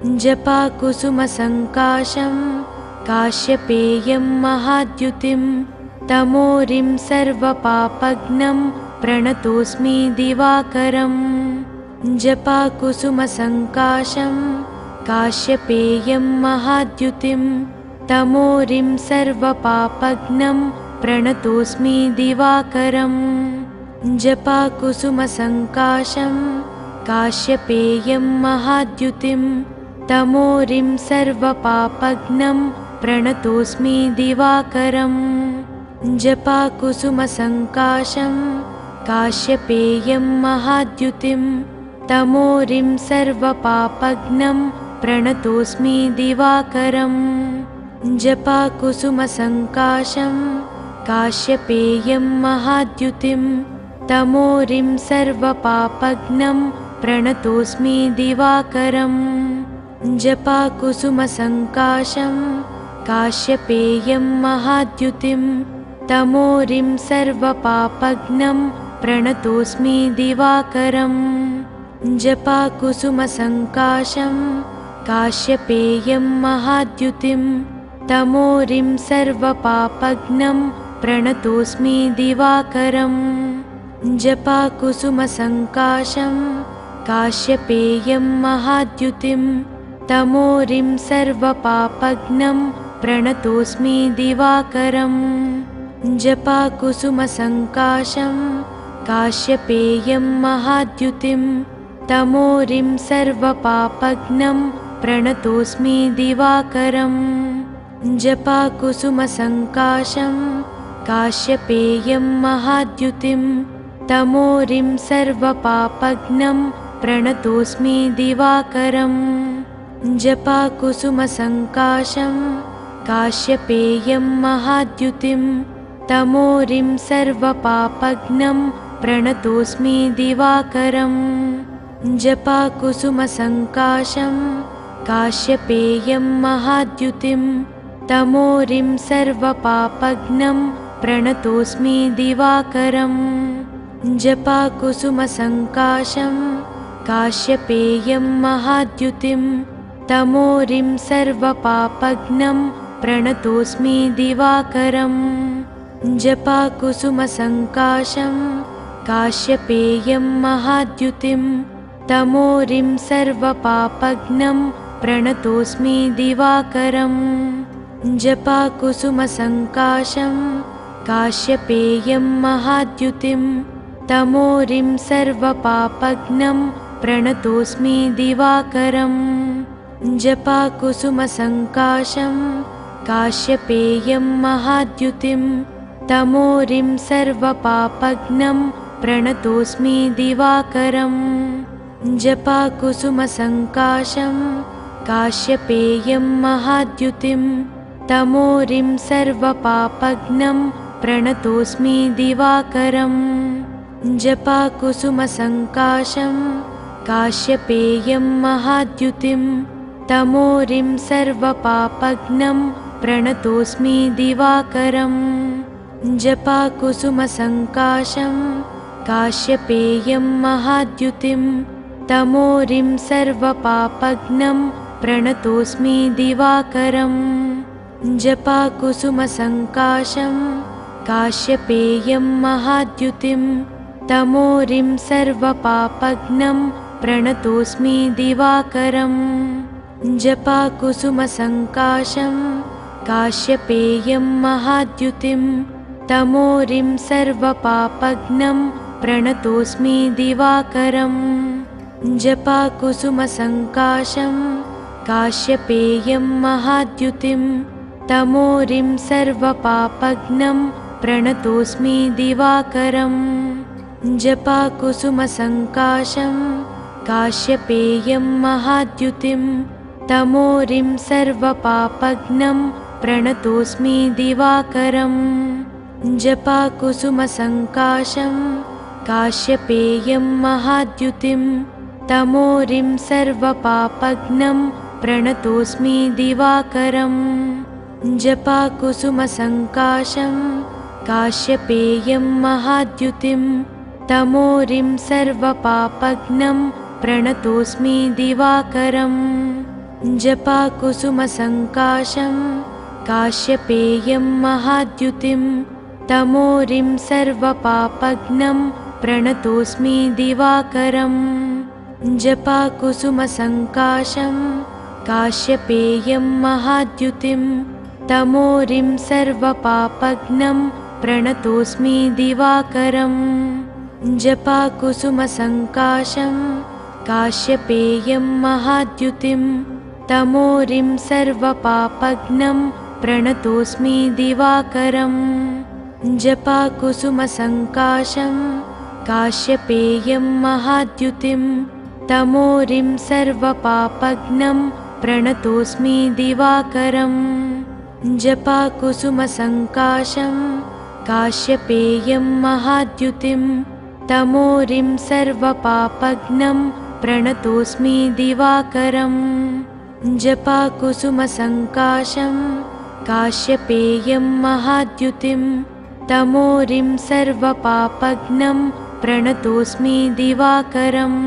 जपाकुसुमसङ्काशं काश्यपेयं महाद्युतिं तमोरिं सर्वपापघ्नं प्रणतोऽस्मि दिवाकरम् जपाकुसुमसङ्काशं काश्यपेयं महाद्युतिं तमोरिं सर्वपापघ्नं प्रणतोऽस्मि दिवाकरम् जपाकुसुमसङ्काशं काश्यपेयं महाद्युतिं तमोरिं सर्वपापघ्नं प्रणतोऽस्मि दिवाकरम् जपाकुसुमसङ्काशं काश्यपेयं महाद्युतिं तमोरिं सर्वपापघ्नं प्रणतोऽस्मि दिवाकरम् जपाकुसुमसङ्काशं काश्यपेयं महाद्युतिं तमोरिं सर्वपापघ्नं प्रणतोऽस्मि दिवाकरम् जपाकुसुमसङ्काशं काश्यपेयं महाद्युतिं तमोरिं सर्वपापघ्नं प्रणतोऽस्मि दिवाकरम् जपाकुसुमसङ्काशं काश्यपेयं महाद्युतिं तमोरिं सर्वपापघ्नं प्रणतोऽस्मि दिवाकरम् जपाकुसुमसङ्काशं काश्यपेयं महाद्युतिं तमोरिं सर्वपापघ्नं प्रणतोऽस्मि दिवाकरम् जपाकुसुमसङ्काशं काश्यपेयं महाद्युतिं तमोरिं सर्वपापघ्नं प्रणतोऽस्मि दिवाकरम् जपाकुसुमसङ्काशं काश्यपेयं महाद्युतिं तमोरिं सर्वपापघ्नं प्रणतोऽस्मि दिवाकरम् जपाकुसुमसङ्काशं काश्यपेयं महाद्युतिं तमोरिं सर्वपापघ्नं प्रणतोऽस्मि दिवाकरम् जपाकुसुमसङ्काशं काश्यपेयं महाद्युतिं तमोरिं सर्वपापघ्नं प्रणतोऽस्मि दिवाकरम् जपाकुसुमसङ्काशं काश्यपेयं महाद्युतिं तमोरिं सर्वपापघ्नं प्रणतोऽस्मि दिवाकरम् जपाकुसुमसङ्काशं काश्यपेयं महाद्युतिं तमोरिं सर्वपापघ्नं प्रणतोऽस्मि दिवाकरम् जपाकुसुमसङ्काशं काश्यपेयं महाद्युतिं तमोरिं सर्वपापघ्नं प्रणतोऽस्मि दिवाकरम् जपाकुसुमसङ्काशं काश्यपेयं महाद्युतिं तमोरिं सर्वपापघ्नं प्रणतोऽस्मि दिवाकरम् जपाकुसुमसङ्काशं काश्यपेयं महाद्युतिं तमोरिं सर्वपापघ्नं प्रणतोऽस्मि दिवाकरम् जपाकुसुमसङ्काशं काश्यपेयं महाद्युतिं तमोरिं सर्वपापघ्नं प्रणतोऽस्मि दिवाकरम् जपाकुसुमसङ्काशं काश्यपेयं महाद्युतिं तमोरिं सर्वपापघ्नं प्रणतोऽस्मि दिवाकरम् जपाकुसुमसङ्काशं काश्यपेयं महाद्युतिं तमोरिं सर्वपापघ्नं प्रणतोऽस्मि दिवाकरम् जपाकुसुमसङ्काशं काश्यपेयं महाद्युतिं तमोरिं सर्वपापघ्नं प्रणतोऽस्मि दिवाकरम् जपाकुसुमसङ्काशं काश्यपेयं महाद्युतिं तमोरिं सर्वपापघ्नं प्रणतोऽस्मि दिवाकरम् जपाकुसुमसङ्काशं काश्यपेयं महाद्युतिं तमोरिं सर्वपापघ्नं प्रणतोऽस्मि दिवाकरम् जपाकुसुमसङ्काशं काश्यपेयं महाद्युतिं तमोरिं सर्वपापघ्नं प्रणतोऽस्मि दिवाकरम् जपाकुसुमसङ्काशं काश्यपेयं महाद्युतिं तमोरिं सर्वपापघ्नं प्रणतोऽस्मि दिवाकरम् जपाकुसुमसङ्काशं काश्यपेयं महाद्युतिं तमोरिं सर्वपापघ्नं प्रणतोऽस्मि दिवाकरम् जपाकुसुमसङ्काशं काश्यपेयं महाद्युतिं तमोरिं सर्वपापघ्नं प्रणतोऽस्मि दिवाकरम् जपाकुसुमसङ्काशं काश्यपेयं महाद्युतिं तमोरिं सर्वपापघ्नं प्रणतोऽस्मि दिवाकरम् जपाकुसुमसङ्काशं काश्यपेयं महाद्युतिं तमोरिं सर्वपापघ्नं प्रणतोऽस्मि दिवाकरम् जपाकुसुमसङ्काशं काश्यपेयं महाद्युतिं तमोरिं सर्वपापघ्नं प्रणतोऽस्मि दिवाकरम् जपाकुसुमसङ्काशं काश्यपेयं महाद्युतिं तमोरिं सर्वपापघ्नं प्रणतोऽस्मि दिवाकरम्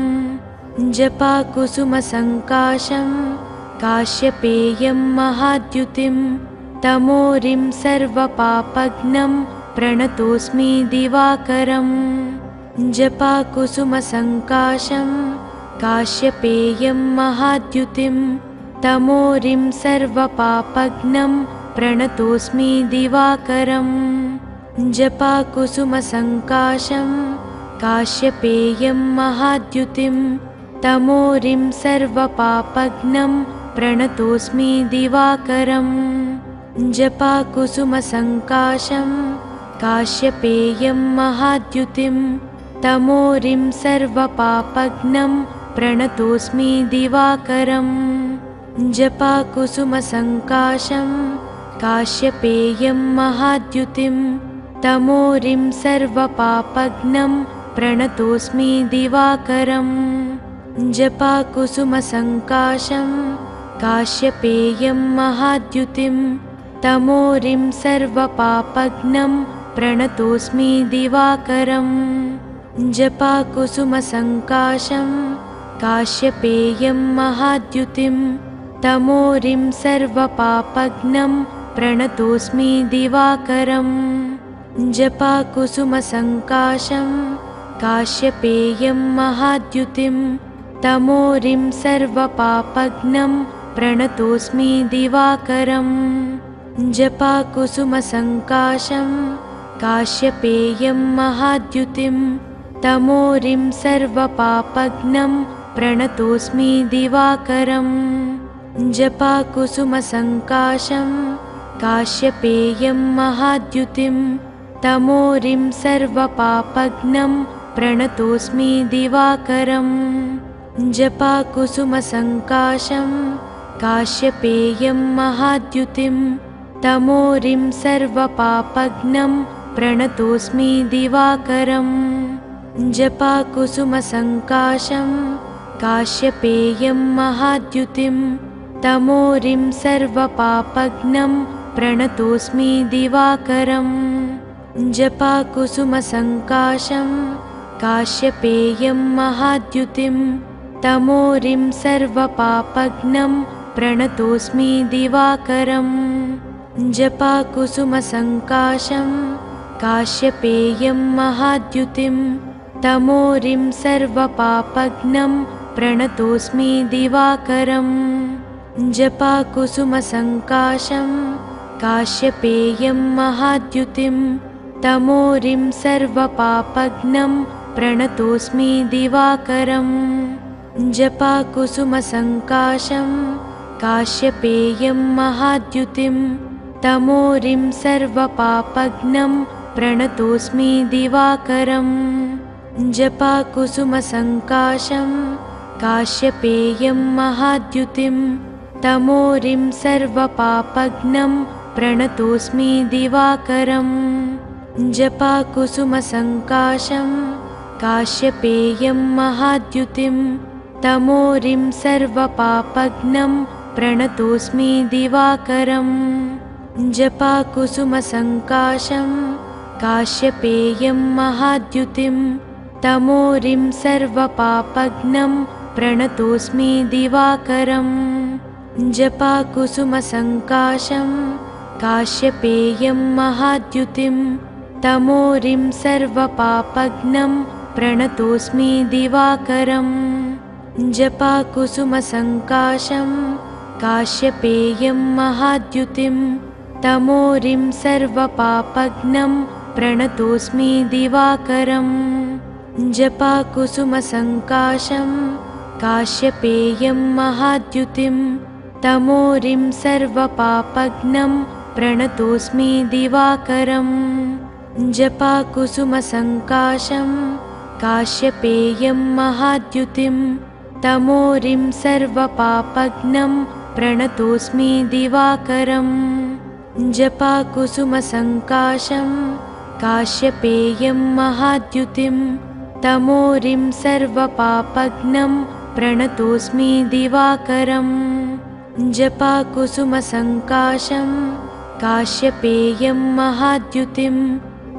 जपाकुसुमसङ्काशं काश्यपेयं महाद्युतिं तमोरिं सर्वपापघ्नं प्रणतोऽस्मि दिवाकरम् जपाकुसुमसङ्काशं काश्यपेयं महाद्युतिं तमोरिं सर्वपापघ्नं प्रणतोऽस्मि दिवाकरम् जपाकुसुमसङ्काशं काश्यपेयं महाद्युतिं तमोरिं सर्वपापघ्नं प्रणतोऽस्मि दिवाकरम् जपाकुसुमसङ्काशं काश्यपेयं महाद्युतिं तमोरिं सर्वपापघ्नं प्रणतोऽस्मि दिवाकरम् जपाकुसुमसङ्काशं काश्यपेयं महाद्युतिं तमोरिं सर्वपापघ्नं प्रणतोऽस्मि दिवाकरम् जपाकुसुमसङ्काशं काश्यपेयं महाद्युतिं तमोरिं सर्वपापघ्नं प्रणतोऽस्मि दिवाकरम् जपाकुसुमसङ्काशं काश्यपेयं महाद्युतिं तमोरिं सर्वपापघ्नं प्रणतोऽस्मि दिवाकरम् जपाकुसुमसङ्काशं काश्यपेयं महाद्युतिं तमोरिं सर्वपापघ्नं प्रणतोऽस्मि दिवाकरम् जपाकुसुमसङ्काशं काश्यपेयं महाद्युतिं तमोरिं सर्वपापघ्नं प्रणतोऽस्मि दिवाकरम् जपाकुसुमसङ्काशं काश्यपेयं महाद्युतिं तमोरिं सर्वपापघ्नं प्रणतोऽस्मि दिवाकरम् जपाकुसुमसङ्काशं काश्यपेयं महाद्युतिं तमोरिं सर्वपापघ्नं प्रणतोऽस्मि दिवाकरम् जपाकुसुमसङ्काशं काश्यपेयं महाद्युतिं तमोरिं सर्वपापघ्नं प्रणतोऽस्मि दिवाकरम् जपाकुसुमसङ्काशं काश्यपेयं महाद्युतिं तमोरिं सर्वपापघ्नं प्रणतोऽस्मि दिवाकरम् जपाकुसुमसङ्काशं काश्यपेयं महाद्युतिं तमोरिं सर्वपापघ्नं प्रणतोऽस्मि दिवाकरम् जपाकुसुमसङ्काशं काश्यपेयं महाद्युतिं तमोरिं सर्वपापघ्नं प्रणतोऽस्मि दिवाकरम् जपाकुसुमसङ्काशं काश्यपेयं महाद्युतिं तमोरिं सर्वपापघ्नं प्रणतोऽस्मि दिवाकरम् जपाकुसुमसङ्काशं काश्यपेयं महाद्युतिं तमोरिं सर्वपापघ्नं प्रणतोऽस्मि दिवाकरम् जपाकुसुमसङ्काशं काश्यपेयं महाद्युतिं तमोरिं सर्वपापघ्नं प्रणतोऽस्मि दिवाकरम् जपाकुसुमसङ्काशं काश्यपेयं महाद्युतिं तमोरिं सर्वपापघ्नं प्रणतोऽस्मि दिवाकरम् जपाकुसुमसङ्काशं काश्यपेयं महाद्युतिं तमोरिं सर्वपापघ्नं प्रणतोऽस्मि दिवाकरम् जपाकुसुमसङ्काशं काश्यपेयं महाद्युतिं तमोरिं सर्वपापघ्नं प्रणतोऽस्मि दिवाकरम् जपाकुसुमसङ्काशं काश्यपेयं महाद्युतिं तमोरिं सर्वपापघ्नं प्रणतोऽस्मि दिवाकरम् जपाकुसुमसङ्काशं काश्यपेयं महाद्युतिं तमोरिं सर्वपापघ्नं प्रणतोऽस्मि दिवाकरम् जपाकुसुमसङ्काशं काश्यपेयं महाद्युतिं तमोरिं सर्वपापघ्नं प्रणतोऽस्मि दिवाकरम् जपाकुसुमसङ्काशं काश्यपेयं महाद्युतिं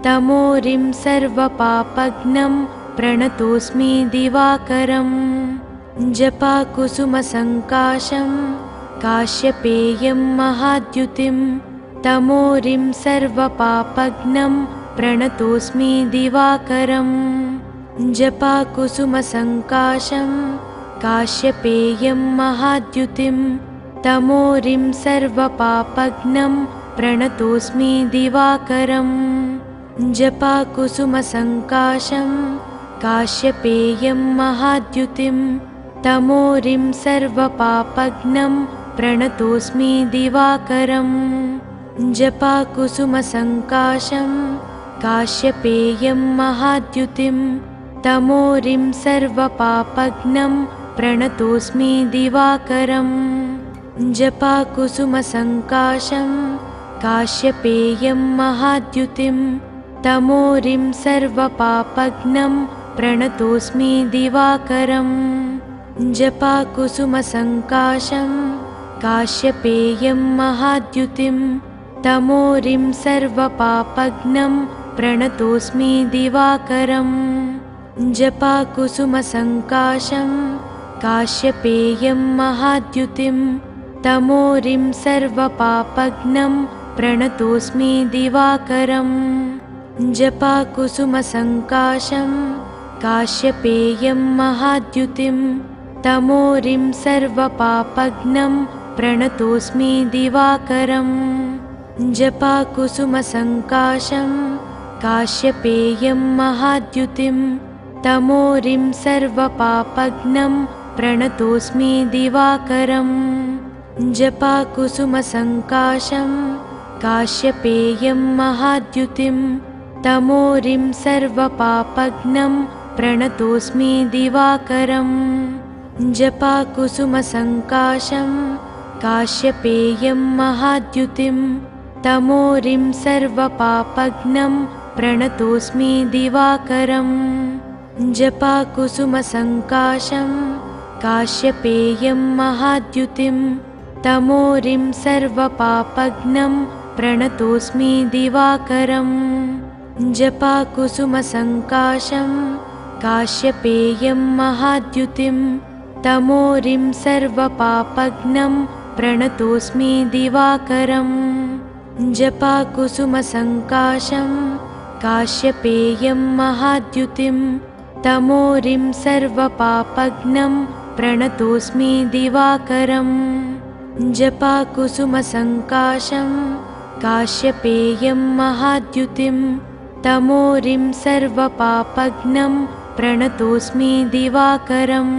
तमोरिं सर्वपापघ्नं प्रणतोऽस्मि दिवाकरम् जपाकुसुमसङ्काशं काश्यपेयं महाद्युतिं तमोरिं सर्वपापघ्नं प्रणतोऽस्मि दिवाकरम् जपाकुसुमसङ्काशं काश्यपेयं महाद्युतिं तमोरिं सर्वपापघ्नं प्रणतोऽस्मि दिवाकरम् जपाकुसुमसङ्काशं काश्यपेयं महाद्युतिं तमोरिं सर्वपापघ्नं प्रणतोऽस्मि दिवाकरम् जपाकुसुमसङ्काशं काश्यपेयं महाद्युतिं तमोरिं सर्वपापघ्नं प्रणतोऽस्मि दिवाकरम् जपाकुसुमसङ्काशं काश्यपेयं महाद्युतिं तमोरिं सर्वपापघ्नं प्रणतोऽस्मि दिवाकरम् जपाकुसुमसङ्काशं काश्यपेयं महाद्युतिं तमोरिं सर्वपापघ्नं प्रणतोऽस्मि दिवाकरम् जपाकुसुमसङ्काशं काश्यपेयं महाद्युतिं तमोरिं सर्वपापघ्नं प्रणतोऽस्मि दिवाकरम् जपाकुसुमसङ्काशं काश्यपेयं महाद्युतिं तमोरिं सर्वपापघ्नं प्रणतोऽस्मि दिवाकरम् जपाकुसुमसङ्काशं काश्यपेयं महाद्युतिं तमोरिं सर्वपापघ्नं प्रणतोऽस्मि दिवाकरम् जपाकुसुमसङ्काशं काश्यपेयं महाद्युतिं तमोरिं सर्वपापघ्नं प्रणतोऽस्मि दिवाकरम् जपाकुसुमसङ्काशं काश्यपेयं महाद्युतिं तमोरिं सर्वपापघ्नं प्रणतोऽस्मि दिवाकरम् जपाकुसुमसङ्काशं काश्यपेयं महाद्युतिं तमोरिं सर्वपापघ्नं प्रणतोऽस्मि दिवाकरम् जपाकुसुमसङ्काशं काश्यपेयं महाद्युतिं तमोरिं सर्वपापघ्नं प्रणतोऽस्मि दिवाकरम् जपाकुसुमसङ्काशं काश्यपेयं महाद्युतिं तमोरिं सर्वपापघ्नं प्रणतोऽस्मि दिवाकरम् जपाकुसुमसङ्काशं काश्यपेयं महाद्युतिं तमोरिं सर्वपापघ्नं प्रणतोऽस्मि दिवाकरम्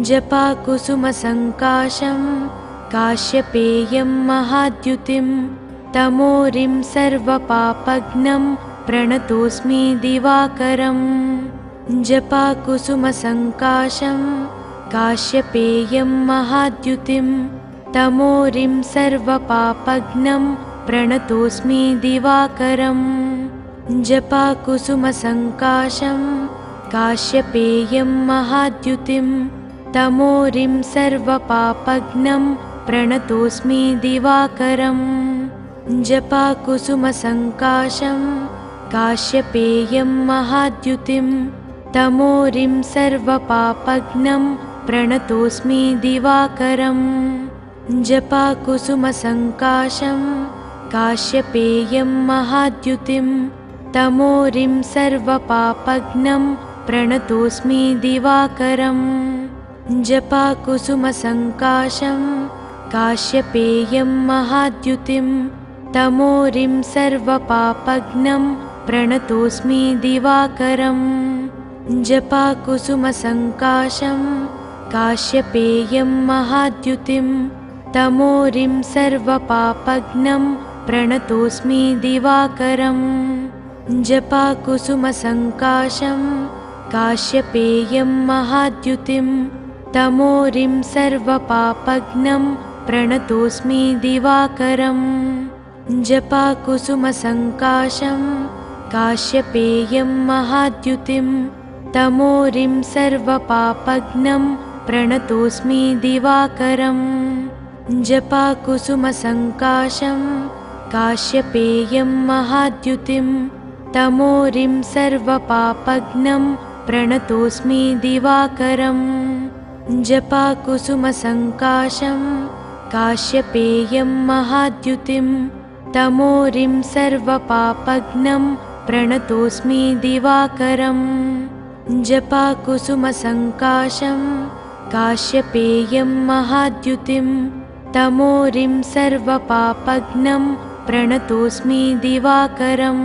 जपाकुसुमसङ्काशं काश्यपेयं महाद्युतिं तमोरिं सर्वपापघ्नं प्रणतोऽस्मि दिवाकरम् जपाकुसुमसङ्काशं काश्यपेयं महाद्युतिं तमोरिं सर्वपापघ्नं प्रणतोऽस्मि दिवाकरम् जपाकुसुमसङ्काशं काश्यपेयं महाद्युतिं तमोरिं सर्वपापघ्नं प्रणतोऽस्मि दिवाकरम् जपाकुसुमसङ्काशं काश्यपेयं महाद्युतिं तमोरिं सर्वपापघ्नं प्रणतोऽस्मि दिवाकरम् जपाकुसुमसङ्काशं काश्यपेयं महाद्युतिं तमोरिं सर्वपापघ्नं प्रणतोऽस्मि दिवाकरम् जपाकुसुमसङ्काशं काश्यपेयं महाद्युतिं तमोरिं सर्वपापघ्नं प्रणतोऽस्मि दिवाकरम् जपाकुसुमसङ्काशं काश्यपेयं महाद्युतिं तमोरिं सर्वपापघ्नं प्रणतोऽस्मि दिवाकरम् जपाकुसुमसङ्काशं काश्यपेयं महाद्युतिं तमोरिं सर्वपापघ्नं प्रणतोऽस्मि दिवाकरम् जपाकुसुमसङ्काशं काश्यपेयं महाद्युतिं तमोरिं सर्वपापघ्नं प्रणतोऽस्मि दिवाकरम् जपाकुसुमसङ्काशं काश्यपेयं महाद्युतिं तमोरिं सर्वपापघ्नं प्रणतोऽस्मि दिवाकरम् जपाकुसुमसङ्काशं काश्यपेयं महाद्युतिं तमोरिं सर्वपापघ्नं प्रणतोऽस्मि दिवाकरम् जपाकुसुमसङ्काशं काश्यपेयं महाद्युतिं तमोरिं सर्वपापघ्नं प्रणतोऽस्मि दिवाकरम्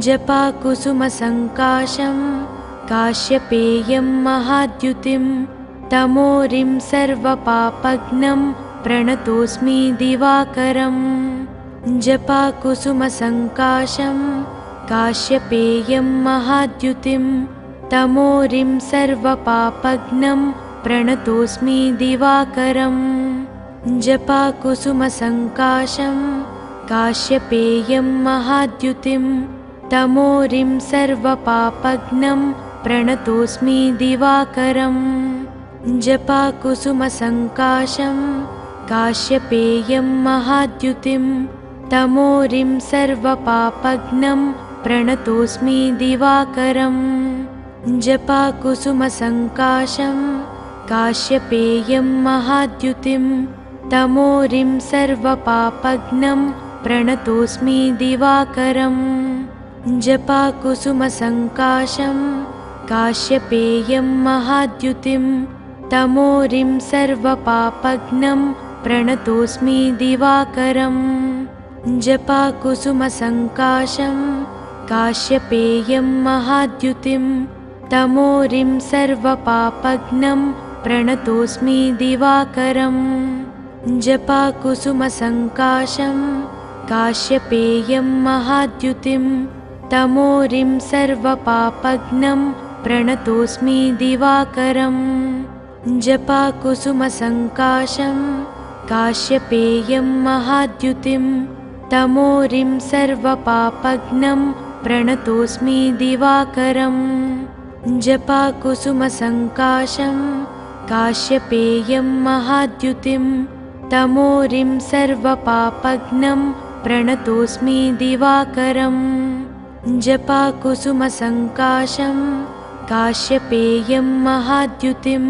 जपाकुसुमसङ्काशं काश्यपेयं महाद्युतिं तमोरिं सर्वपापघ्नं प्रणतोऽस्मि दिवाकरम् जपाकुसुमसङ्काशं काश्यपेयं महाद्युतिं तमोरिं सर्वपापघ्नं प्रणतोऽस्मि दिवाकरम् जपाकुसुमसङ्काशं काश्यपेयं महाद्युतिं तमोरिं सर्वपापघ्नं प्रणतोऽस्मि दिवाकरम् जपाकुसुमसङ्काशं काश्यपेयं महाद्युतिं तमोरिं सर्वपापघ्नं प्रणतोऽस्मि दिवाकरम् जपाकुसुमसङ्काशं काश्यपेयं महाद्युतिं तमोरिं सर्वपापघ्नं प्रणतोऽस्मि दिवाकरम् जपाकुसुमसङ्काशं काश्यपेयं महाद्युतिं तमोरिं सर्वपापघ्नं प्रणतोऽस्मि दिवाकरम् जपाकुसुमसङ्काशं काश्यपेयं महाद्युतिं तमोरिं सर्वपापघ्नं प्रणतोऽस्मि दिवाकरम् जपाकुसुमसङ्काशं काश्यपेयं महाद्युतिं तमोरिं सर्वपापघ्नं प्रणतोऽस्मि दिवाकरम् जपाकुसुमसङ्काशं काश्यपेयं महाद्युतिं तमोरिं सर्वपापघ्नं प्रणतोऽस्मि दिवाकरम् जपाकुसुमसङ्काशं काश्यपेयं महाद्युतिं तमोरिं सर्वपापघ्नं प्रणतोऽस्मि दिवाकरम् जपाकुसुमसङ्काशं काश्यपेयं महाद्युतिं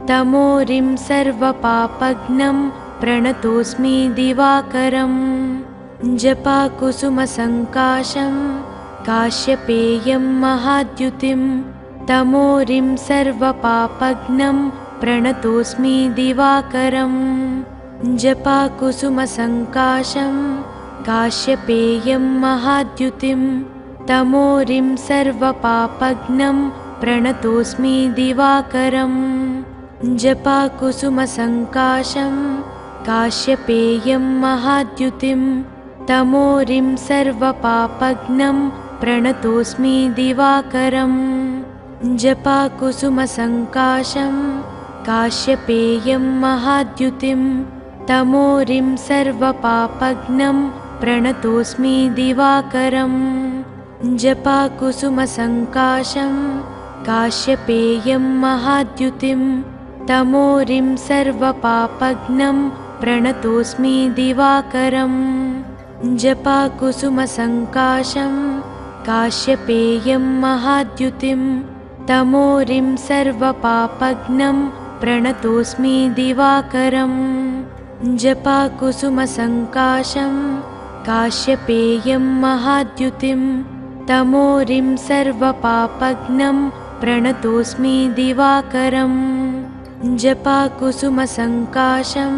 तमोरिं सर्वपापघ्नं प्रणतोऽस्मि दिवाकरम् जपाकुसुमसङ्काशं काश्यपेयं महाद्युतिं तमोरिं सर्वपापघ्नं प्रणतोऽस्मि दिवाकरम् जपाकुसुमसङ्काशं काश्यपेयं महाद्युतिं तमोरिं सर्वपापघ्नं प्रणतोऽस्मि दिवाकरम् जपाकुसुमसङ्काशं काश्यपेयं महाद्युतिं तमोरिं सर्वपापघ्नं प्रणतोऽस्मि दिवाकरम् जपाकुसुमसङ्काशं काश्यपेयं महाद्युतिं तमोरिं सर्वपापघ्नं प्रणतोऽस्मि दिवाकरम् जपाकुसुमसङ्काशं काश्यपेयं महाद्युतिं तमोरिं सर्वपापघ्नं प्रणतोऽस्मि दिवाकरम् जपाकुसुमसङ्काशं काश्यपेयं महाद्युतिं तमोरिं सर्वपापघ्नं प्रणतोऽस्मि दिवाकरम् जपाकुसुमसङ्काशं काश्यपेयं महाद्युतिं तमोरिं सर्वपापघ्नं प्रणतोऽस्मि दिवाकरम् जपाकुसुमसङ्काशं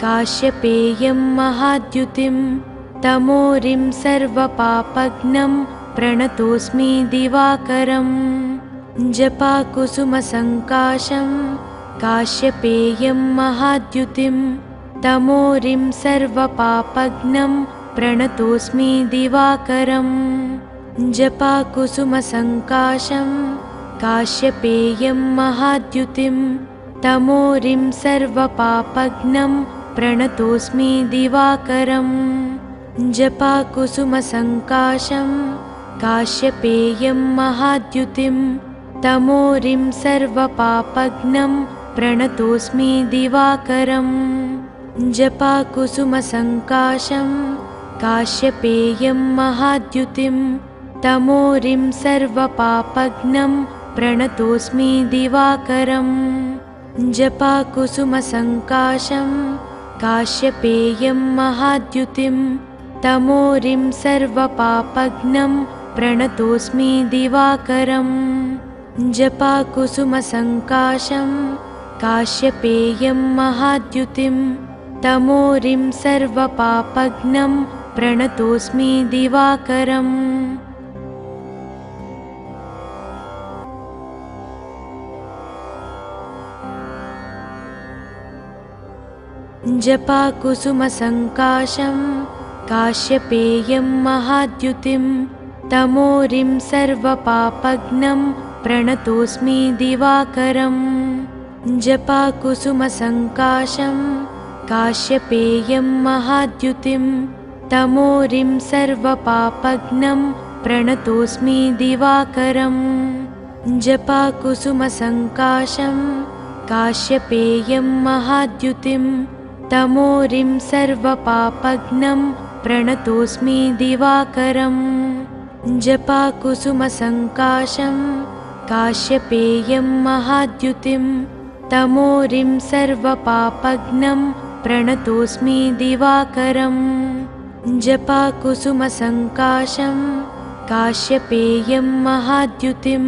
काश्यपेयं महाद्युतिं तमोरिं सर्वपापघ्नं प्रणतोऽस्मि दिवाकरम् जपाकुसुमसङ्काशं काश्यपेयं महाद्युतिं तमोरिं सर्वपापघ्नं प्रणतोऽस्मि दिवाकरम् जपाकुसुमसङ्काशं काश्यपेयं महाद्युतिं तमोरिं सर्वपापघ्नं प्रणतोऽस्मि दिवाकरम् जपाकुसुमसङ्काशं काश्यपेयं महाद्युतिं तमोरिं सर्वपापघ्नं प्रणतोऽस्मि दिवाकरम् जपाकुसुमसङ्काशं काश्यपेयं महाद्युतिं तमोरिं सर्वपापघ्नं प्रणतोऽस्मि दिवाकरम् जपाकुसुमसङ्काशं काश्यपेयं महाद्युतिं तमोरिं सर्वपापघ्नं प्रणतोऽस्मि दिवाकरम् जपाकुसुमसङ्काशं काश्यपेयं महाद्युतिं तमोरिं सर्वपापघ्नं प्रणतोऽस्मि दिवाकरम् जपाकुसुमसङ्काशं काश्यपेयं महाद्युतिं तमोरिं सर्वपापघ्नं प्रणतोऽस्मि दिवाकरम् जपाकुसुमसङ्काशं काश्यपेयं महाद्युतिं तमोरिं सर्वपापघ्नं प्रणतोऽस्मि दिवाकरम् जपाकुसुमसङ्काशं काश्यपेयं महाद्युतिं तमोरिं सर्वपापघ्नं प्रणतोऽस्मि दिवाकरम् जपाकुसुमसङ्काशं काश्यपेयं महाद्युतिं तमोरिं सर्वपापघ्नं प्रणतोऽस्मि दिवाकरम् जपाकुसुमसङ्काशं काश्यपेयं महाद्युतिं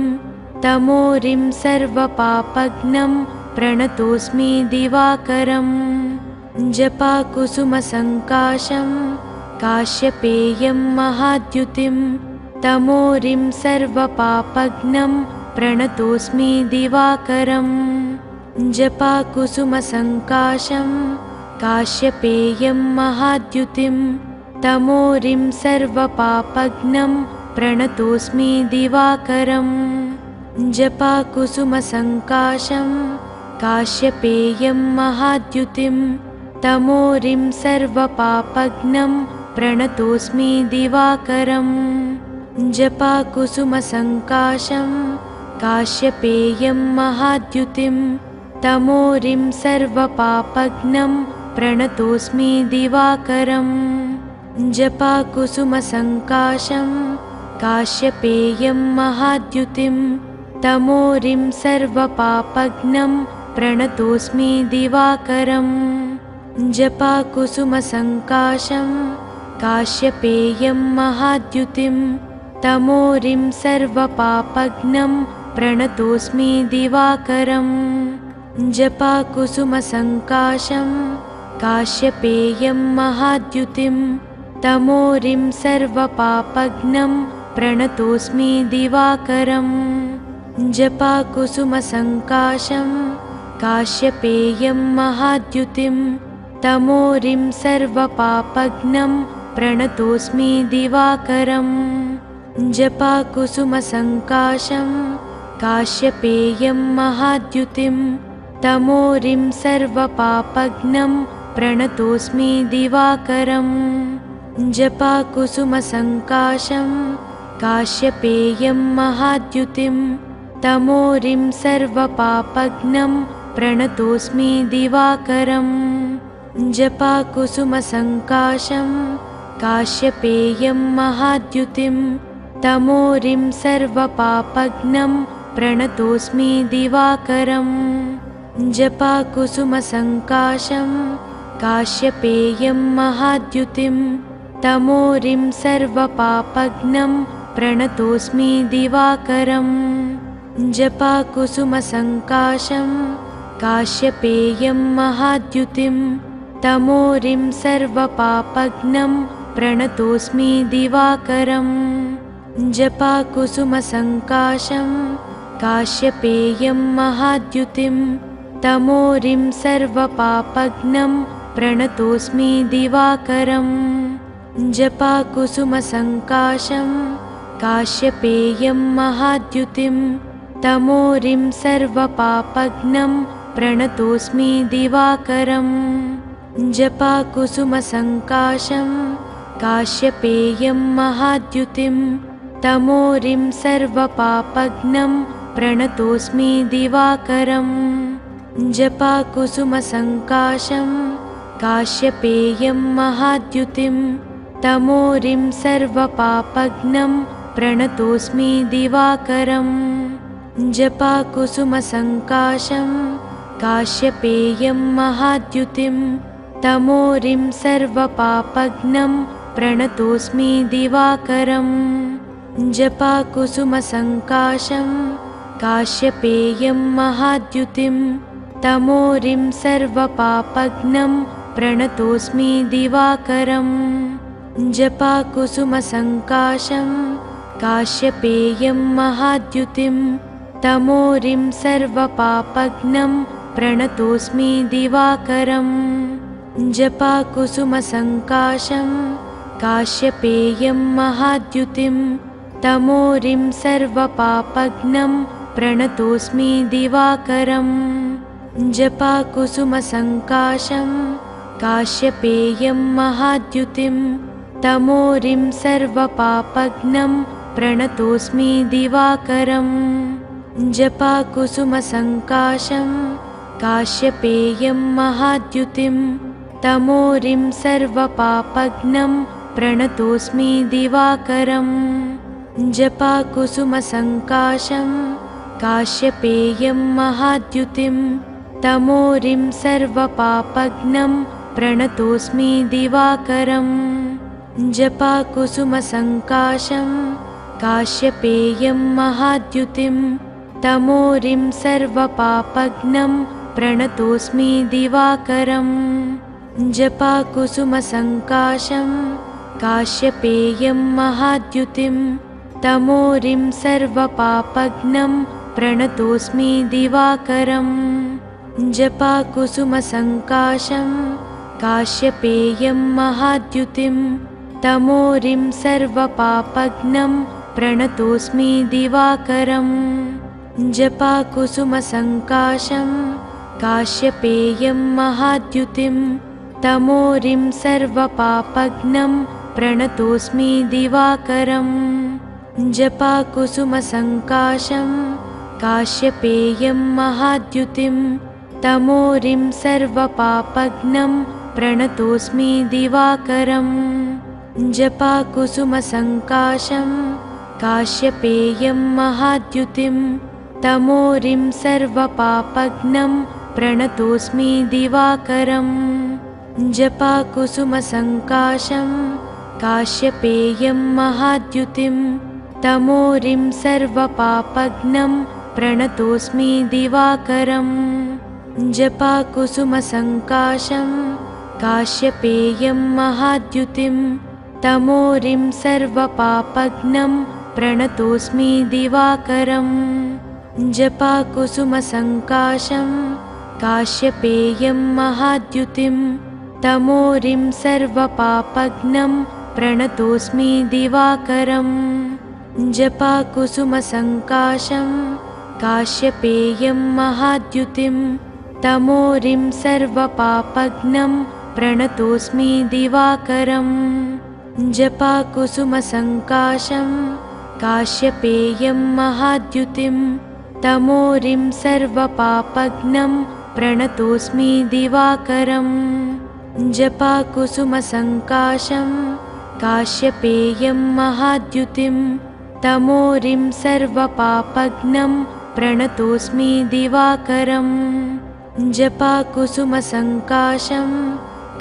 तमोरिं सर्वपापघ्नं प्रणतोऽस्मि दिवाकरम् जपाकुसुमसङ्काशं काश्यपेयं महाद्युतिं तमोरिं सर्वपापघ्नं प्रणतोऽस्मि दिवाकरम् जपाकुसुमसङ्काशं काश्यपेयं महाद्युतिं तमोरिं सर्वपापघ्नं प्रणतोऽस्मि दिवाकरम् जपाकुसुमसङ्काशं काश्यपेयं महाद्युतिं तमोरिं सर्वपापघ्नं प्रणतोऽस्मि दिवाकरम् जपाकुसुमसङ्काशं काश्यपेयं महाद्युतिं तमोरिं सर्वपापघ्नं प्रणतोऽस्मि दिवाकरम् जपाकुसुमसङ्काशं काश्यपेयं महाद्युतिं तमोरिं सर्वपापघ्नं प्रणतोऽस्मि दिवाकरम् जपाकुसुमसङ्काशं काश्यपेयं महाद्युतिं तमोरिं सर्वपापघ्नं प्रणतोऽस्मि दिवाकरम् जपाकुसुमसङ्काशं काश्यपेयं महाद्युतिं तमोरिं सर्वपापघ्नं प्रणतोऽस्मि दिवाकरम् जपाकुसुमसङ्काशं काश्यपेयं महाद्युतिं तमोरिं सर्वपापघ्नं प्रणतोऽस्मि दिवाकरम् जपाकुसुमसङ्काशं काश्यपेयं महाद्युतिं तमोरिं सर्वपापघ्नं प्रणतोऽस्मि दिवाकरम् जपाकुसुमसङ्काशं काश्यपेयं महाद्युतिं तमोरिं सर्वपापघ्नं प्रणतोऽस्मि दिवाकरम् जपाकुसुमसङ्काशं काश्यपेयं महाद्युतिं तमोरिं सर्वपापघ्नं प्रणतोऽस्मि दिवाकरम् जपाकुसुमसङ्काशं काश्यपेयं महाद्युतिं तमोरिं सर्वपापघ्नं प्रणतोऽस्मि दिवाकरम् जपाकुसुमसङ्काशं काश्यपेयं महाद्युतिं तमोरिं सर्वपापघ्नं प्रणतोऽस्मि दिवाकरम् जपाकुसुमसङ्काशं काश्यपेयं महाद्युतिं तमोरिं सर्वपापघ्नं प्रणतोऽस्मि दिवाकरम् जपाकुसुमसङ्काशं काश्यपेयं महाद्युतिं तमोरिं सर्वपापघ्नं प्रणतोऽस्मि दिवाकरम् जपाकुसुमसङ्काशं काश्यपेयं महाद्युतिं तमोरिं सर्वपापघ्नं प्रणतोऽस्मि दिवाकरम् जपाकुसुमसङ्काशं काश्यपेयं महाद्युतिं तमोरिं सर्वपापघ्नं प्रणतोऽस्मि दिवाकरम् जपाकुसुमसङ्काशं काश्यपेयं महाद्युतिं तमोरिं सर्वपापघ्नं प्रणतोऽस्मि दिवाकरम् जपाकुसुमसङ्काशं काश्यपेयं महाद्युतिं तमोरिं सर्वपापघ्नं प्रणतोऽस्मि दिवाकरम् जपाकुसुमसङ्काशं काश्यपेयं महाद्युतिं तमोरिं सर्वपापघ्नं प्रणतोऽस्मि दिवाकरम् जपाकुसुमसङ्काशं काश्यपेयं महाद्युतिं तमोरिं सर्वपापघ्नं प्रणतोऽस्मि दिवाकरम् जपाकुसुमसङ्काशं काश्यपेयं महाद्युतिं तमोरिं सर्वपापघ्नं प्रणतोऽस्मि दिवाकरम् जपाकुसुमसङ्काशं काश्यपेयं महाद्युतिं तमोरिं सर्वपापघ्नं प्रणतोऽस्मि दिवाकरम् जपाकुसुमसङ्काशं काश्यपेयं महाद्युतिं तमोरिं सर्वपापघ्नं प्रणतोऽस्मि दिवाकरम् जपाकुसुमसङ्काशं काश्यपेयं महाद्युतिं तमोरिं सर्वपापघ्नं प्रणतोऽस्मि दिवाकरम् जपाकुसुमसङ्काशं काश्यपेयं महाद्युतिं तमोरिं सर्वपापघ्नं प्रणतोऽस्मि दिवाकरम् जपाकुसुमसङ्काशं काश्यपेयं महाद्युतिं तमोरिं सर्वपापघ्नं प्रणतोऽस्मि दिवाकरम् जपाकुसुमसङ्काशं काश्यपेयं महाद्युतिं तमोरिं सर्वपापघ्नं प्रणतोऽस्मि दिवाकरम् जपाकुसुमसङ्काशं काश्यपेयं महाद्युतिं तमोरिं सर्वपापघ्नं प्रणतोऽस्मि दिवाकरम् जपाकुसुमसङ्काशं काश्यपेयं महाद्युतिं तमोरिं सर्वपापघ्नं प्रणतोऽस्मि दिवाकरम् जपाकुसुमसङ्काशं काश्यपेयं महाद्युतिं तमोरिं सर्वपापघ्नं प्रणतोऽस्मि दिवाकरम् जपाकुसुमसङ्काशं काश्यपेयं महाद्युतिं तमोरिं सर्वपापघ्नं प्रणतोऽस्मि दिवाकरम् जपाकुसुमसङ्काशं काश्यपेयं महाद्युतिं तमोरिं सर्वपापघ्नं प्रणतोऽस्मि दिवाकरम् जपाकुसुमसङ्काशं काश्यपेयं महाद्युतिं तमोरिं सर्वपापघ्नं प्रणतोऽस्मि दिवाकरम् जपाकुसुमसङ्काशं काश्यपेयं महाद्युतिं तमोरिं सर्वपापघ्नं प्रणतोऽस्मि दिवाकरम् जपाकुसुमसङ्काशं काश्यपेयं महाद्युतिं तमोरिं सर्वपापघ्नं प्रणतोऽस्मि दिवाकरम् जपाकुसुमसङ्काशं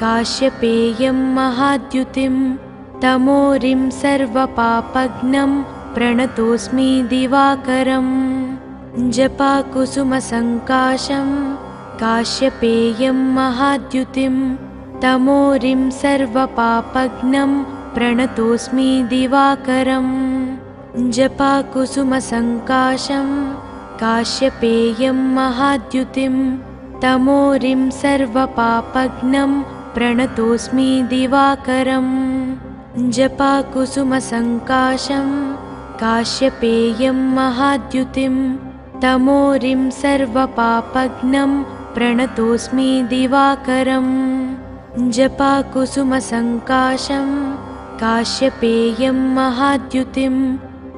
काश्यपेयं महाद्युतिं तमोरिं सर्वपापघ्नं प्रणतोऽस्मि दिवाकरम् जपाकुसुमसङ्काशं काश्यपेयं महाद्युतिं तमोरिं सर्वपापघ्नं प्रणतोऽस्मि दिवाकरम् जपाकुसुमसङ्काशं काश्यपेयं महाद्युतिं तमोरिं सर्वपापघ्नं प्रणतोऽस्मि दिवाकरम् जपाकुसुमसङ्काशं काश्यपेयं महाद्युतिं तमोरिं सर्वपापघ्नं प्रणतोऽस्मि दिवाकरम् जपाकुसुमसङ्काशं काश्यपेयं महाद्युतिं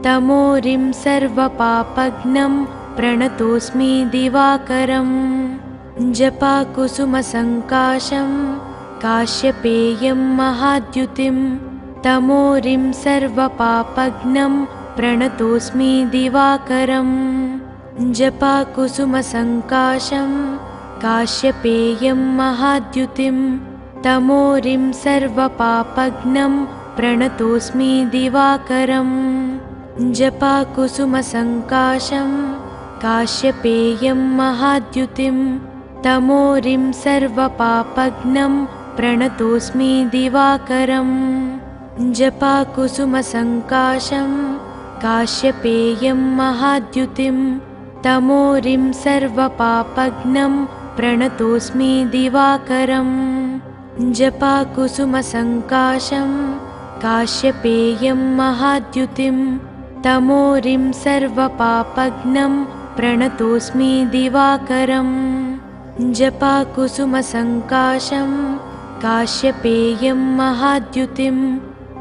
तमोरिं सर्वपापघ्नं प्रणतोऽस्मि दिवाकरम् जपाकुसुमसङ्काशं काश्यपेयं महाद्युतिं तमोरिं सर्वपापघ्नं प्रणतोऽस्मि दिवाकरम् जपाकुसुमसङ्काशं काश्यपेयं महाद्युतिं तमोरिं सर्वपापघ्नं प्रणतोऽस्मि दिवाकरम् जपाकुसुमसङ्काशं काश्यपेयं महाद्युतिं तमोरिं सर्वपापघ्नं प्रणतोऽस्मि दिवाकरम् जपाकुसुमसङ्काशं काश्यपेयं महाद्युतिं तमोरिं सर्वपापघ्नं प्रणतोऽस्मि दिवाकरम् जपाकुसुमसङ्काशं काश्यपेयं महाद्युतिं तमोरिं सर्वपापघ्नं प्रणतोऽस्मि दिवाकरम् जपाकुसुमसङ्काशं काश्यपेयं महाद्युतिं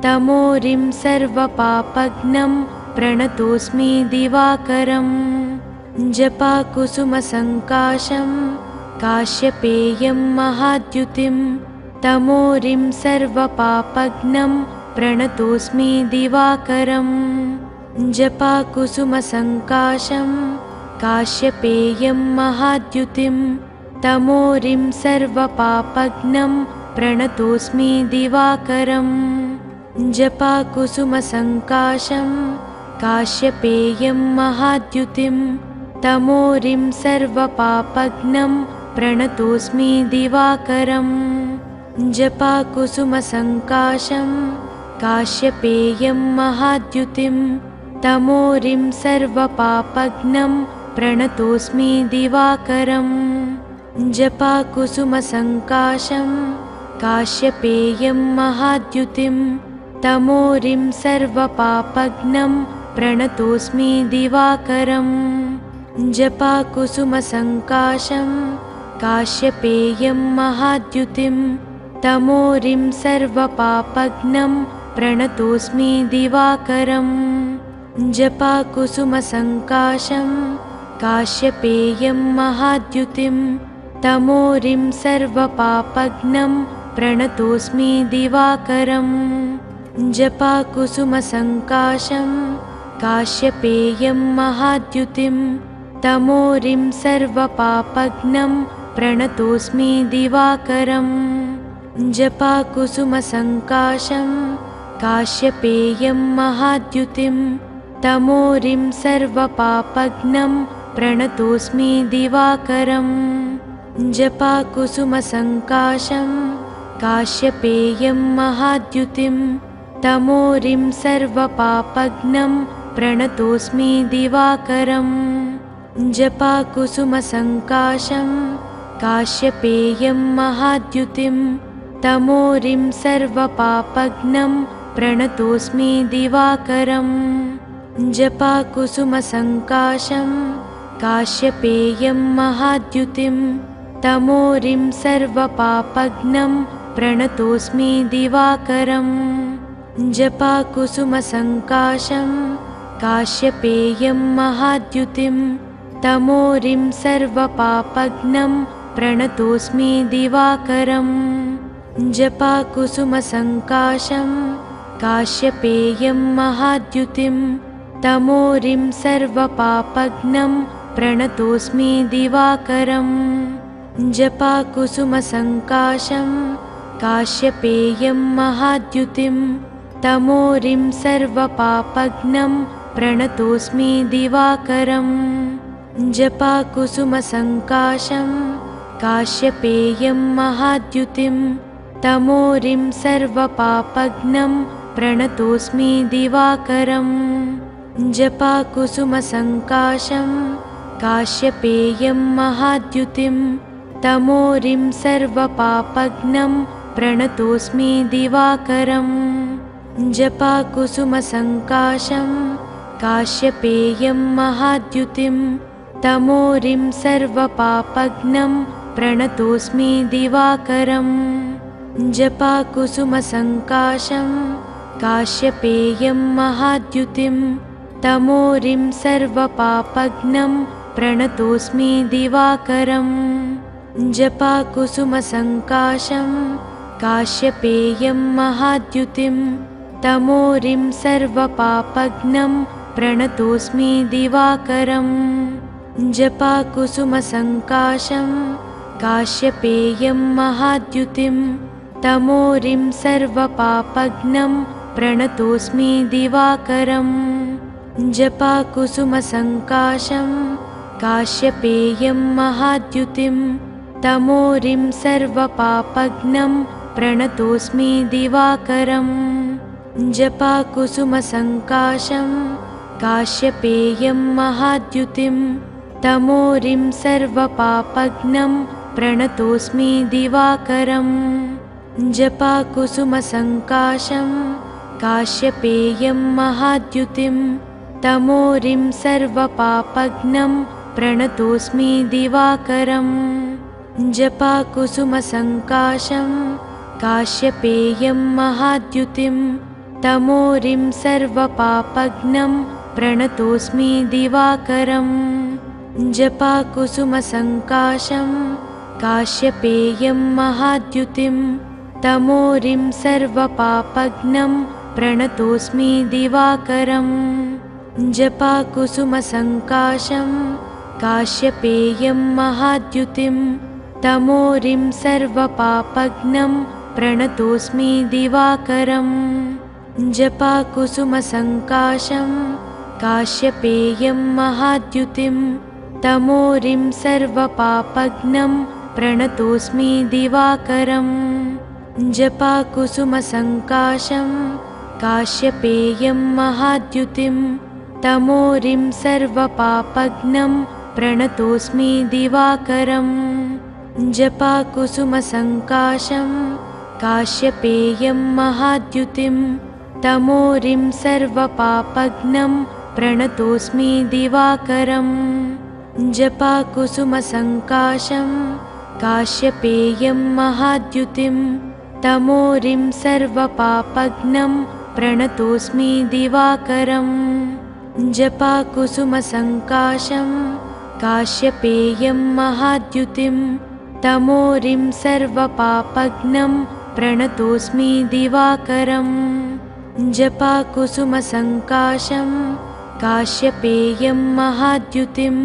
तमोरिं सर्वपापघ्नं प्रणतोऽस्मि दिवाकरम् जपाकुसुमसङ्काशं काश्यपेयं महाद्युतिं तमोरिं सर्वपापघ्नं प्रणतोऽस्मि दिवाकरम् जपाकुसुमसङ्काशं काश्यपेयं महाद्युतिं तमोरिं सर्वपापघ्नं प्रणतोऽस्मि दिवाकरम् जपाकुसुमसङ्काशं काश्यपेयं महाद्युतिं तमोरिं सर्वपापघ्नं प्रणतोऽस्मि दिवाकरम् जपाकुसुमसङ्काशं काश्यपेयं महाद्युतिं तमोरिं सर्वपापघ्नं प्रणतोऽस्मि दिवाकरम् जपाकुसुमसङ्काशं काश्यपेयं महाद्युतिं तमोरिं सर्वपापघ्नं प्रणतोऽस्मि दिवाकरम् जपाकुसुमसङ्काशं काश्यपेयं महाद्युतिं तमोरिं सर्वपापघ्नं प्रणतोऽस्मि दिवाकरम् जपाकुसुमसङ्काशं काश्यपेयं महाद्युतिं तमोरिं सर्वपापघ्नं प्रणतोऽस्मि दिवाकरम् जपाकुसुमसङ्काशं काश्यपेयं महाद्युतिं तमोरिं सर्वपापघ्नं प्रणतोऽस्मि दिवाकरम् जपाकुसुमसङ्काशं काश्यपेयं महाद्युतिं तमोरिं सर्वपापघ्नं प्रणतोऽस्मि दिवाकरम् जपाकुसुमसङ्काशं काश्यपेयं महाद्युतिं तमोरिं सर्वपापघ्नं प्रणतोऽस्मि दिवाकरम् जपाकुसुमसङ्काशं काश्यपेयं महाद्युतिं तमोरिं सर्वपापघ्नं प्रणतोऽस्मि दिवाकरम् जपाकुसुमसङ्काशं काश्यपेयं महाद्युतिं तमोरिं सर्वपापघ्नं प्रणतोऽस्मि दिवाकरम् जपाकुसुमसङ्काशं काश्यपेयं महाद्युतिं तमोरिं सर्वपापघ्नं प्रणतोऽस्मि दिवाकरम् जपाकुसुमसङ्काशं काश्यपेयं महाद्युतिं तमोरिं सर्वपापघ्नं प्रणतोऽस्मि दिवाकरम् जपाकुसुमसङ्काशं काश्यपेयं महाद्युतिं तमोरिं सर्वपापघ्नं प्रणतोऽस्मि दिवाकरम् जपाकुसुमसङ्काशं काश्यपेयं महाद्युतिं तमोरिं सर्वपापघ्नं प्रणतोऽस्मि दिवाकरम् जपाकुसुमसङ्काशं काश्यपेयं महाद्युतिं तमोरिं सर्वपापघ्नं प्रणतोऽस्मि दिवाकरम् जपाकुसुमसङ्काशं काश्यपेयं महाद्युतिं तमोरिं सर्वपापघ्नं प्रणतोऽस्मि दिवाकरम् जपाकुसुमसङ्काशं काश्यपेयं महाद्युतिं तमोरिं सर्वपापघ्नं प्रणतोऽस्मि दिवाकरम् जपाकुसुमसङ्काशं काश्यपेयं महाद्युतिं तमोरिं सर्वपापघ्नं प्रणतोऽस्मि दिवाकरम् जपाकुसुमसङ्काशं काश्यपेयं महाद्युतिं तमोरिं सर्वपापघ्नं प्रणतोऽस्मि दिवाकरम् जपाकुसुमसङ्काशं काश्यपेयं महाद्युतिं तमोरिं सर्वपापघ्नं प्रणतोऽस्मि दिवाकरम् जपाकुसुमसङ्काशं काश्यपेयं महाद्युतिं तमोरिं सर्वपापघ्नं प्रणतोऽस्मि दिवाकरम् जपाकुसुमसङ्काशं काश्यपेयं महाद्युतिं तमोरिं सर्वपापघ्नं प्रणतोऽस्मि दिवाकरम् जपाकुसुमसङ्काशं काश्यपेयं महाद्युतिं तमोरिं सर्वपापघ्नं प्रणतोऽस्मि दिवाकरम् जपाकुसुमसङ्काशं काश्यपेयं महाद्युतिं तमोरिं सर्वपापघ्नं प्रणतोऽस्मि दिवाकरम् जपाकुसुमसङ्काशं काश्यपेयं महाद्युतिं तमोरिं सर्वपापघ्नं प्रणतोऽस्मि दिवाकरम् जपाकुसुमसङ्काशं काश्यपेयं महाद्युतिं तमोरिं सर्वपापघ्नं प्रणतोऽस्मि दिवाकरम् जपाकुसुमसङ्काशं काश्यपेयं महाद्युतिं तमोरिं सर्वपापघ्नं प्रणतोऽस्मि दिवाकरम् जपाकुसुमसङ्काशं काश्यपेयं महाद्युतिं तमोरिं सर्वपापघ्नं प्रणतोऽस्मि दिवाकरम् जपाकुसुमसङ्काशं काश्यपेयं महाद्युतिं तमोरिं सर्वपापघ्नं प्रणतोऽस्मि दिवाकरम् जपाकुसुमसङ्काशं काश्यपेयं महाद्युतिं तमोरिं सर्वपापघ्नं प्रणतोऽस्मि दिवाकरम् जपाकुसुमसङ्काशं काश्यपेयं महाद्युतिं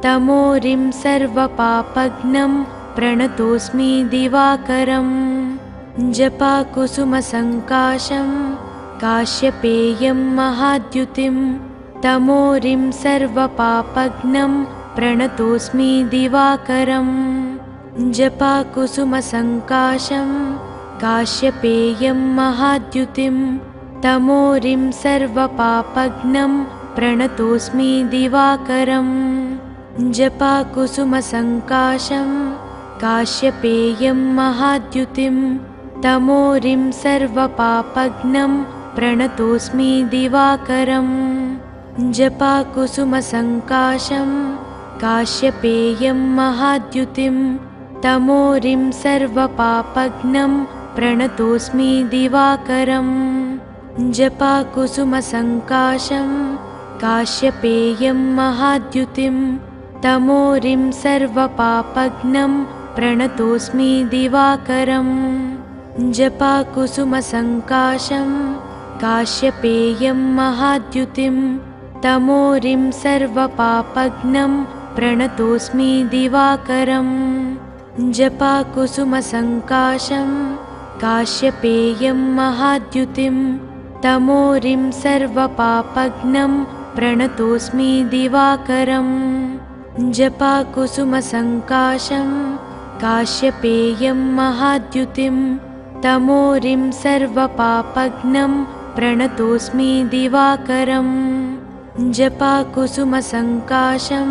तमोरिं सर्वपापघ्नं प्रणतोऽस्मि दिवाकरम् जपाकुसुमसङ्काशं काश्यपेयं महाद्युतिं तमोरिं सर्वपापघ्नं प्रणतोऽस्मि दिवाकरम् जपाकुसुमसङ्काशं काश्यपेयं महाद्युतिं तमोरिं सर्वपापघ्नं प्रणतोऽस्मि दिवाकरम् जपाकुसुमसङ्काशं काश्यपेयं महाद्युतिं तमोरिं सर्वपापघ्नं प्रणतोऽस्मि दिवाकरम् जपाकुसुमसङ्काशं काश्यपेयं महाद्युतिं तमोरिं सर्वपापघ्नं प्रणतोऽस्मि दिवाकरम् जपाकुसुमसङ्काशं काश्यपेयं महाद्युतिं तमोरिं सर्वपापघ्नं प्रणतोऽस्मि दिवाकरम् जपाकुसुमसङ्काशं काश्यपेयं महाद्युतिं तमोरिं सर्वपापघ्नं प्रणतोऽस्मि दिवाकरम् जपाकुसुमसङ्काशं काश्यपेयं महाद्युतिं तमोरिं सर्वपापघ्नं प्रणतोऽस्मि दिवाकरम् जपाकुसुमसङ्काशं काश्यपेयं महाद्युतिं तमोरिं सर्वपापघ्नं प्रणतोऽस्मि दिवाकरम् जपाकुसुमसङ्काशं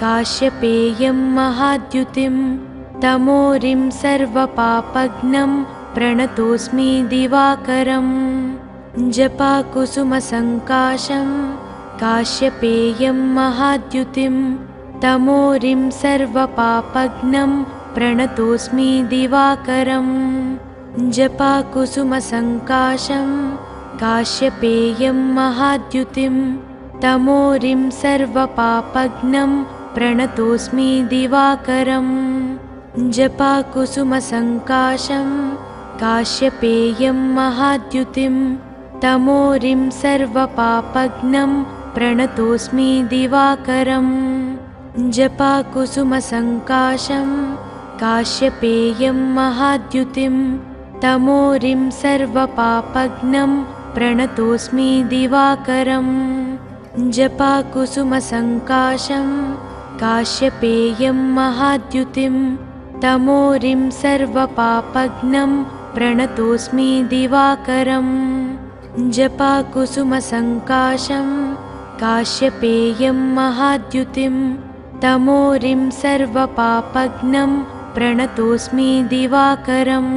काश्यपेयं महाद्युतिं तमोरिं सर्वपापघ्नं प्रणतोऽस्मि दिवाकरम् जपाकुसुमसङ्काशं काश्यपेयं महाद्युतिं तमोरिं सर्वपापघ्नं प्रणतोऽस्मि दिवाकरम् जपाकुसुमसङ्काशं काश्यपेयं महाद्युतिं तमोरिं सर्वपापघ्नं प्रणतोऽस्मि दिवाकरम् जपाकुसुमसङ्काशं काश्यपेयं महाद्युतिं तमोरिं सर्वपापघ्नं प्रणतोऽस्मि दिवाकरम् जपाकुसुमसङ्काशं काश्यपेयं महाद्युतिं तमोरिं सर्वपापघ्नं प्रणतोऽस्मि दिवाकरम् जपाकुसुमसङ्काशं काश्यपेयं महाद्युतिं तमोरिं सर्वपापघ्नं प्रणतोऽस्मि दिवाकरम् जपाकुसुमसङ्काशं काश्यपेयं महाद्युतिं तमोरिं सर्वपापघ्नं प्रणतोऽस्मि दिवाकरम्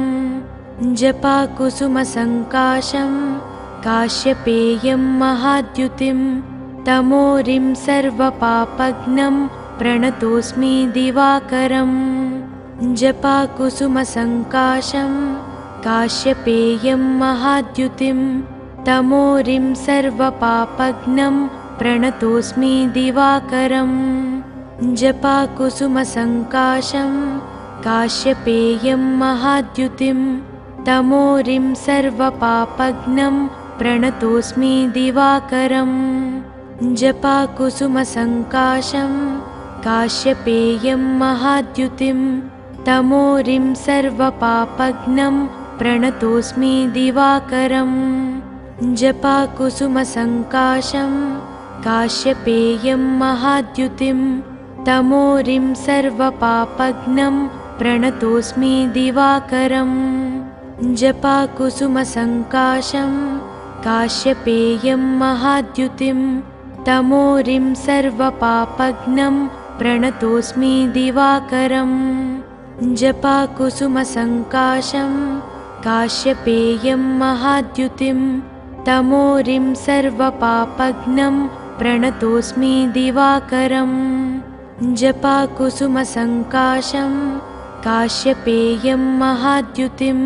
जपाकुसुमसङ्काशं काश्यपेयं महाद्युतिं तमोरिं सर्वपापघ्नं प्रणतोऽस्मि दिवाकरम् जपाकुसुमसङ्काशं काश्यपेयं महाद्युतिं तमोरिं सर्वपापघ्नं प्रणतोऽस्मि दिवाकरम् जपाकुसुमसङ्काशं काश्यपेयं महाद्युतिं तमोरिं सर्वपापघ्नं प्रणतोऽस्मि दिवाकरम् जपाकुसुमसङ्काशं काश्यपेयं महाद्युतिं तमोरिं सर्वपापघ्नं प्रणतोऽस्मि दिवाकरम् जपाकुसुमसङ्काशं काश्यपेयं महाद्युतिं तमोरिं सर्वपापघ्नं प्रणतोऽस्मि दिवाकरम् जपाकुसुमसङ्काशं काश्यपेयं महाद्युतिं तमोरिं सर्वपापघ्नं प्रणतोऽस्मि दिवाकरम् जपाकुसुमसङ्काशं काश्यपेयं महाद्युतिं तमोरिं सर्वपापघ्नं प्रणतोऽस्मि दिवाकरम् जपाकुसुमसङ्काशं काश्यपेयं महाद्युतिं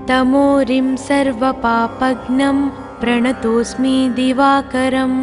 तमोरिं सर्वपापघ्नं प्रणतोऽस्मि दिवाकरम्